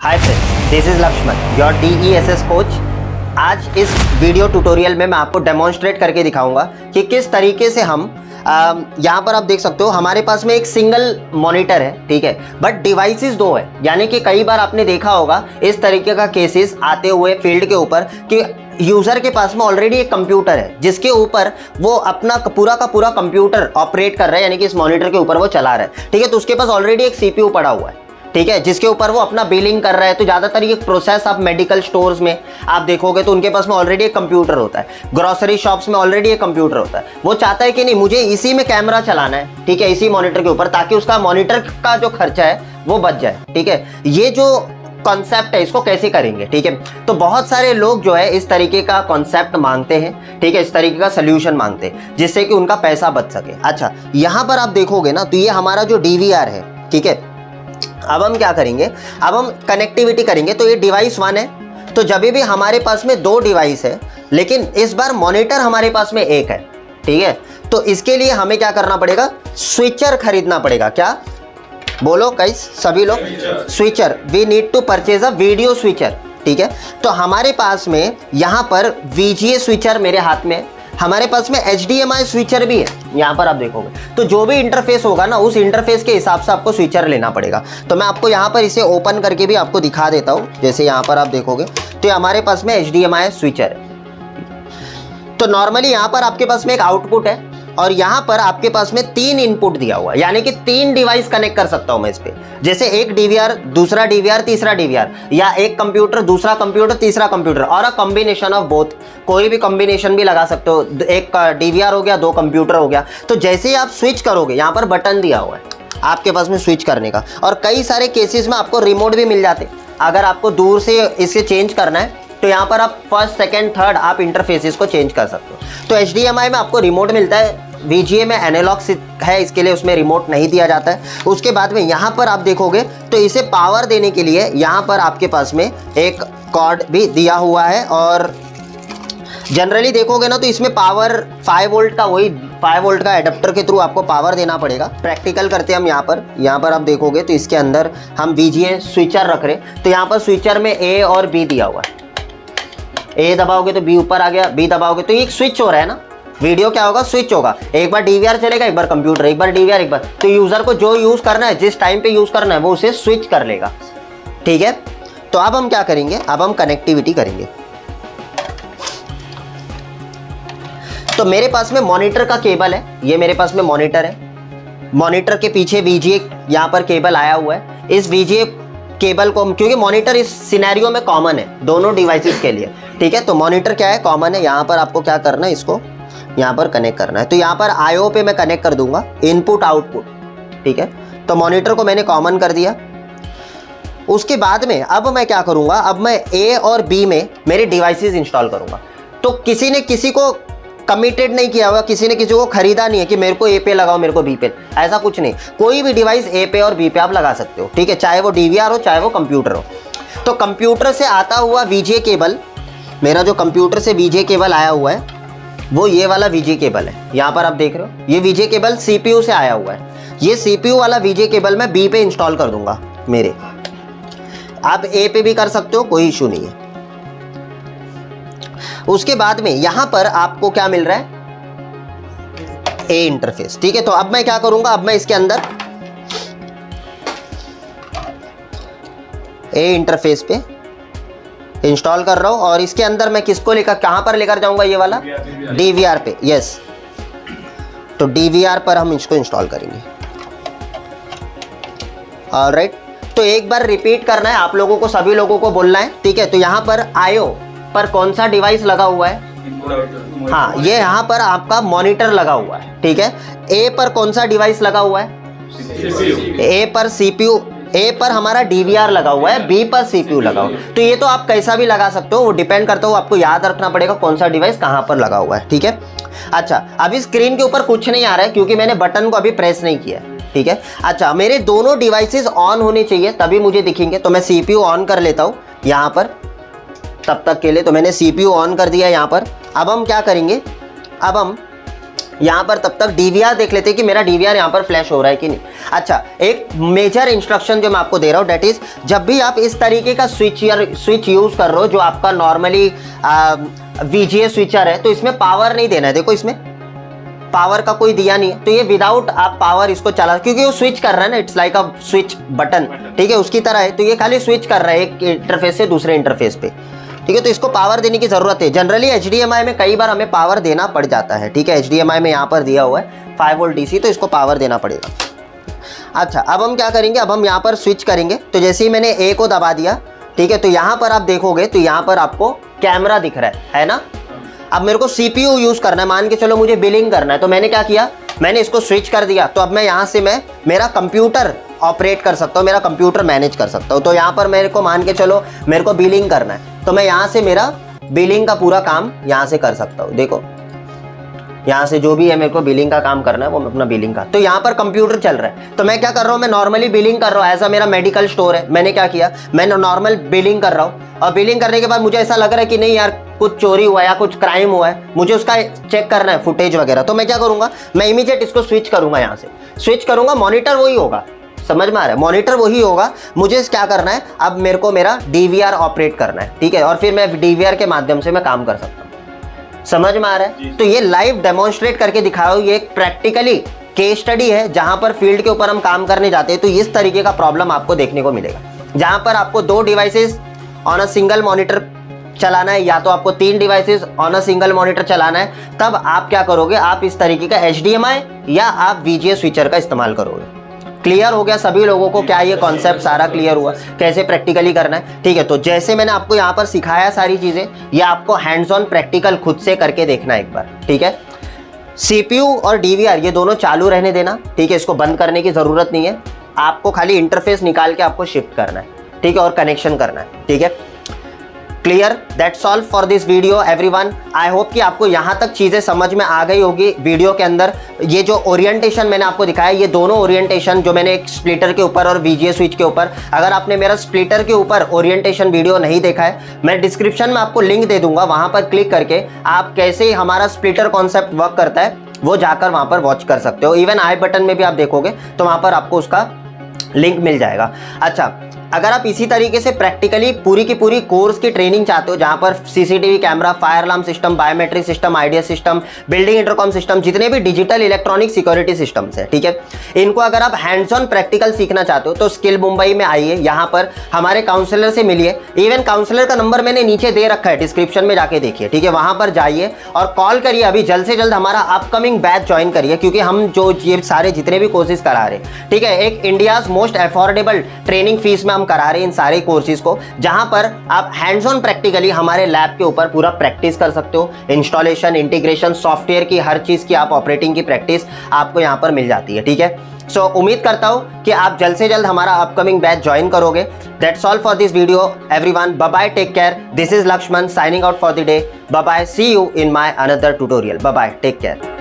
Hi friends, this is Lakshman, your DESS coach. आज इस video tutorial में मैं आपको डेमोन्स्ट्रेट करके दिखाऊंगा कि किस तरीके से हम यहाँ पर आप देख सकते हो हमारे पास में एक सिंगल मॉनिटर है, ठीक है, बट डिवाइसेस दो है। यानी कि कई बार आपने देखा होगा इस तरीके का केसेस आते हुए फील्ड के ऊपर कि यूज़र के पास में ऑलरेडी एक कंप्यूटर है जिसके ऊपर वो अपना पूरा का पूरा कंप्यूटर ऑपरेट कर रहा है, यानी कि इस मॉनिटर के ऊपर वो चला रहा है, ठीक है। तो उसके पास ऑलरेडी एक CPU पड़ा हुआ है, ठीक है, जिसके ऊपर वो अपना बिलिंग कर रहा है। तो ज़्यादातर ये प्रोसेस आप मेडिकल स्टोर्स में आप देखोगे तो उनके पास में ऑलरेडी एक कंप्यूटर होता है, ग्रोसरी शॉप्स में ऑलरेडी एक कंप्यूटर होता है। वो चाहता है कि नहीं, मुझे इसी में कैमरा चलाना है, ठीक है, इसी मॉनिटर के ऊपर, ताकि उसका मॉनिटर का जो खर्चा है वो बच जाए, ठीक है। ये जो कॉन्सेप्ट है इसको कैसे करेंगे, ठीक है। तो बहुत सारे लोग जो है इस तरीके का कॉन्सेप्ट मांगते हैं, ठीक है, इस तरीके का सोल्यूशन मांगते हैं जिससे कि उनका पैसा बच सके। अच्छा, यहाँ पर आप देखोगे ना तो ये हमारा जो DVR है, ठीक है। अब हम क्या करेंगे, अब हम कनेक्टिविटी करेंगे। तो ये डिवाइस 1 है, तो जब भी हमारे पास में 2 डिवाइस है, लेकिन इस बार मॉनिटर हमारे पास में एक है, ठीक है। तो इसके लिए हमें क्या करना पड़ेगा, स्विचर खरीदना पड़ेगा। क्या बोलो गाइस, सभी लोग, switcher. We need to purchase a video switcher, ठीक है। तो हमारे पास में यहाँ पर VGA स्विचर मेरे हाथ में, हमारे पास में HDMI स्विचर भी है। यहाँ पर आप देखोगे तो जो भी इंटरफेस होगा ना, उस इंटरफेस के हिसाब से आपको स्विचर लेना पड़ेगा। तो मैं आपको यहाँ पर इसे ओपन करके भी आपको दिखा देता हूँ। जैसे यहाँ पर आप देखोगे तो हमारे पास में HDMI स्विचर है। तो नॉर्मली यहाँ पर आपके पास में एक आउटपुट है और यहाँ पर आपके पास में 3 इनपुट दिया हुआ है, यानी कि 3 डिवाइस कनेक्ट कर सकता हूँ मैं इस पे। जैसे एक DVR, दूसरा DVR, तीसरा DVR, या एक कंप्यूटर, दूसरा कंप्यूटर, तीसरा कंप्यूटर, और अ कॉम्बिनेशन ऑफ बोथ। कोई भी कॉम्बिनेशन भी लगा सकते हो, एक DVR हो गया, 2 कंप्यूटर हो गया। तो जैसे ही आप स्विच करोगे, यहाँ पर बटन दिया हुआ है आपके पास में स्विच करने का, और कई सारे केसेस में आपको रिमोट भी मिल जाते। अगर आपको दूर से इसे चेंज करना है तो यहाँ पर आप फर्स्ट, सेकंड, थर्ड आप इंटरफेसेस को चेंज कर सकते हो। तो HDMI में आपको रिमोट मिलता है, VGA में एनालॉग है, इसके लिए उसमें रिमोट नहीं दिया जाता है। उसके बाद में यहाँ पर आप देखोगे तो इसे पावर देने के लिए यहाँ पर आपके पास में एक कॉर्ड भी दिया हुआ है, और जनरली देखोगे ना तो इसमें पावर 5 वोल्ट का, वही 5 वोल्ट का एडाप्टर के थ्रू आपको पावर देना पड़ेगा। प्रैक्टिकल करते हैं हम यहाँ पर आप देखोगे तो इसके अंदर हम VGA स्विचर रख रहे, तो यहाँ पर स्विचर में A और B दिया हुआ है। A दबाओगे तो B ऊपर आ गया, B दबाओगे तो एक स्विच हो रहा है ना, वीडियो क्या होगा, स्विच होगा। एक बार DVR चलेगा, एक बार कंप्यूटर, एक बार DVR, एक बार। तो यूजर को जो यूज करना है, जिस टाइम पे यूज करना है, वो उसे स्विच कर लेगा, ठीक है। तो अब हम क्या करेंगे, अब हम कनेक्टिविटी करेंगे। तो मेरे पास में मॉनिटर का केबल है, ये मेरे पास में मॉनिटर है। मॉनिटर के पीछे VGA यहाँ पर केबल आया हुआ है। इस VGA केबल को, क्योंकि मॉनिटर इस सिनेरियो में कॉमन है दोनों डिवाइसेस के लिए, ठीक है। तो मॉनिटर क्या है, कॉमन है। यहाँ पर आपको क्या करना है, इसको यहाँ पर कनेक्ट करना है। तो यहाँ पर IO पे मैं कनेक्ट कर दूंगा, इनपुट आउटपुट, ठीक है। तो मॉनिटर को मैंने कॉमन कर दिया। उसके बाद में अब मैं क्या करूंगा, अब मैं A और B में मेरे डिवाइसेस इंस्टॉल करूंगा। तो किसी ने किसी को कमिटेड नहीं किया हुआ, किसी ने किसी को खरीदा नहीं है कि मेरे को A पे लगाओ, मेरे को B पे, ऐसा कुछ नहीं। कोई भी डिवाइस A पे और B पे आप लगा सकते हो, ठीक है, चाहे वो DVR हो, चाहे वो कंप्यूटर हो। तो कंप्यूटर से आता हुआ VGA केबल, मेरा जो कंप्यूटर से VGA केबल आया हुआ है वो ये वाला VGA केबल है। यहाँ पर आप देख रहे हो, ये VGA केबल CPU से आया हुआ है। ये CPU वाला VGA केबल मैं B पे इंस्टॉल कर दूंगा मेरे। आप A पे भी कर सकते हो, कोई इशू नहीं है। उसके बाद में यहाँ पर आपको क्या मिल रहा है, A इंटरफेस, ठीक है। तो अब मैं क्या करूंगा, अब मैं इसके अंदर A इंटरफेस पे इंस्टॉल कर रहा हूं, और इसके अंदर मैं किसको लेकर, कहां पर लेकर जाऊंगा, ये वाला DVR पे, यस। तो DVR पर हम इसको इंस्टॉल करेंगे। ऑलराइट, तो एक बार रिपीट करना है आप लोगों को, सभी लोगों को बोलना है, ठीक है। तो यहाँ पर IO पर कौन सा डिवाइस लगा हुआ है, हाँ, ये यहाँ पर आपका मॉनिटर लगा हुआ है, ठीक है। A पर कौन सा डिवाइस लगा हुआ है, A पर CPU, A पर हमारा DVR लगा हुआ है, B पर CPU लगा हुआ है। तो ये तो आप कैसा भी लगा सकते हो, वो डिपेंड करता हो, आपको याद रखना पड़ेगा कौन सा डिवाइस कहाँ पर लगा हुआ है, ठीक है। अच्छा, अभी स्क्रीन के ऊपर कुछ नहीं आ रहा है क्योंकि मैंने बटन को अभी प्रेस नहीं किया, ठीक है। अच्छा, मेरे दोनों डिवाइसेस ऑन होने चाहिए तभी मुझे दिखेंगे। तो मैं CPU ऑन कर लेता हूँ यहाँ पर तब तक के लिए। तो मैंने CPU ऑन कर दिया यहाँ पर। अब हम क्या करेंगे, अब हम यहाँ पर तब तक DVR देख लेते हैं कि मेरा DVR यहाँ पर फ्लैश हो रहा है कि नहीं। अच्छा, एक मेजर इंस्ट्रक्शन जो मैं आपको दे रहा हूँ, डेट इज जब भी आप इस तरीके का स्विच यूज कर रहे हो जो आपका नॉर्मली VGA स्विचर है, तो इसमें पावर नहीं देना है। देखो इसमें पावर का कोई दिया नहीं है, तो ये विदाउट आप पावर इसको चला, क्योंकि वो स्विच कर रहा है ना, it's like a switch button, ठीक है, उसकी तरह है। तो ये खाली स्विच कर रहा है एक इंटरफेस से दूसरे इंटरफेस पे, ठीक है। तो इसको पावर देने की जरूरत है। जनरली HDMI में कई बार हमें पावर देना पड़ जाता है, ठीक है। HDMI में यहाँ पर दिया हुआ है 5 वोल्ट DC, तो इसको पावर देना पड़ेगा। अच्छा, अब हम क्या करेंगे, अब हम यहाँ पर स्विच करेंगे। तो जैसे ही मैंने A को दबा दिया, ठीक है, तो यहाँ पर आप देखोगे तो यहाँ पर आपको कैमरा दिख रहा है ना। अब मेरे को CPU यूज करना है, मान के चलो मुझे बिलिंग करना है, तो मैंने क्या किया, मैंने इसको स्विच कर दिया। तो अब मैं यहाँ से मेरा कंप्यूटर ऑपरेट कर सकता हूँ, मेरा कंप्यूटर मैनेज कर सकता हूँ। तो यहाँ पर मेरे को मान के चलो मेरे को बिलिंग करना है, तो मैं यहाँ से मेरा बिलिंग का पूरा काम यहाँ से कर सकता हूँ। देखो यहाँ से जो भी है मेरे को बिलिंग का काम करना है, वो अपना बिलिंग का, तो यहाँ पर कंप्यूटर चल रहा है। तो मैं क्या कर रहा हूँ, मैं नॉर्मली बिलिंग कर रहा हूँ। ऐसा मेरा मेडिकल स्टोर है, मैंने क्या किया, मैंने नॉर्मल बिलिंग कर रहा हूँ। और बिलिंग करने के बाद मुझे ऐसा लग रहा है कि नहीं यार, कुछ चोरी हुआ या कुछ क्राइम हुआ है, मुझे उसका चेक करना है, फुटेज वगैरह। तो मैं क्या करूँगा, मैं इमीडिएट इसको स्विच करूँगा, यहाँ से स्विच करूँगा, मॉनिटर वही होगा, समझ में आ रहा है, मॉनिटर वही होगा। मुझे क्या करना है, अब मेरे को मेरा DVR ऑपरेट करना है, ठीक है, और फिर मैं DVR के माध्यम से मैं काम कर सकता हूँ। समझ में आ रहा है। तो ये लाइव डेमोन्स्ट्रेट करके दिखाओ, ये एक प्रैक्टिकली केस स्टडी है जहां पर फील्ड के ऊपर हम काम करने जाते हैं। तो इस तरीके का प्रॉब्लम आपको देखने को मिलेगा, जहां पर आपको 2 devices on a single monitor चलाना है, या तो आपको 3 devices on a single monitor चलाना है। तब आप क्या करोगे, आप इस तरीके का HDMI या आप VGA स्विचर का इस्तेमाल करोगे। क्लियर हो गया सभी लोगों को, क्या ये कॉन्सेप्ट सारा क्लियर हुआ, कैसे प्रैक्टिकली करना है, ठीक है। तो जैसे मैंने आपको यहाँ पर सिखाया सारी चीज़ें, ये आपको हैंड्स ऑन प्रैक्टिकल खुद से करके देखना एक बार, ठीक है। CPU और DVR ये दोनों चालू रहने देना, ठीक है, इसको बंद करने की ज़रूरत नहीं है। आपको खाली इंटरफेस निकाल के आपको शिफ्ट करना है, ठीक है, और कनेक्शन करना है, ठीक है। Clear, that's all for this video everyone. I hope कि आपको यहाँ तक चीज़ें समझ में आ गई होगी वीडियो के अंदर। ये जो ओरिएंटेशन मैंने आपको दिखाया, ये दोनों ओरिएंटेशन जो मैंने एक स्प्लिटर के ऊपर और VGA स्विच के ऊपर, अगर आपने मेरा स्प्लिटर के ऊपर ओरिएंटेशन वीडियो नहीं देखा है, मैं डिस्क्रिप्शन में आपको लिंक दे दूंगा, वहाँ पर क्लिक करके आप कैसे हमारा स्प्लिटर कॉन्सेप्ट वर्क करता है वो जाकर वहाँ पर वॉच कर सकते हो। इवन आई बटन में भी आप देखोगे तो वहाँ पर आपको उसका लिंक मिल जाएगा। अच्छा, अगर आप इसी तरीके से प्रैक्टिकली पूरी की पूरी कोर्स की ट्रेनिंग चाहते हो, जहां पर CCTV camera, fire alarm system, biometric system, IDS system, building intercom system, जितने भी डिजिटल इलेक्ट्रॉनिक सिक्योरिटी सिस्टम्स है, ठीक है, इनको अगर आप हैंड्स ऑन प्रैक्टिकल सीखना चाहते हो तो स्किल मुंबई में आइए, यहाँ पर हमारे काउंसलर से मिलिए। इवन काउंसलर का नंबर मैंने नीचे दे रखा है, डिस्क्रिप्शन में जाके देखिए, ठीक है, वहां पर जाइए और कॉल करिए। अभी जल्द से जल्द हमारा अपकमिंग बैच ज्वाइन करिए, क्योंकि हम जो ये सारे जितने भी कोर्सेज करा रहे हैं, ठीक है, एक India's most affordable training fees में हम करा रहे हैं इन सारे कोर्सेज को, जहां पर आप हैंड्स ऑन प्रैक्टिकली हमारे लैब के ऊपर पूरा प्रैक्टिस कर सकते हो। इंस्टॉलेशन, इंटीग्रेशन, सॉफ्टवेयर की हर चीज की, आप ऑपरेटिंग की प्रैक्टिस आपको यहां पर मिल जाती है, ठीक है। सो उम्मीद करता हूं कि आप जल्द से जल्द हमारा अपकमिंग बैच ज्वाइन करोगे। That's all for this video everyone, bye bye, take care. This is Lakshman signing out for the day. Bye bye, see you in my another tutorial. Bye bye, take care.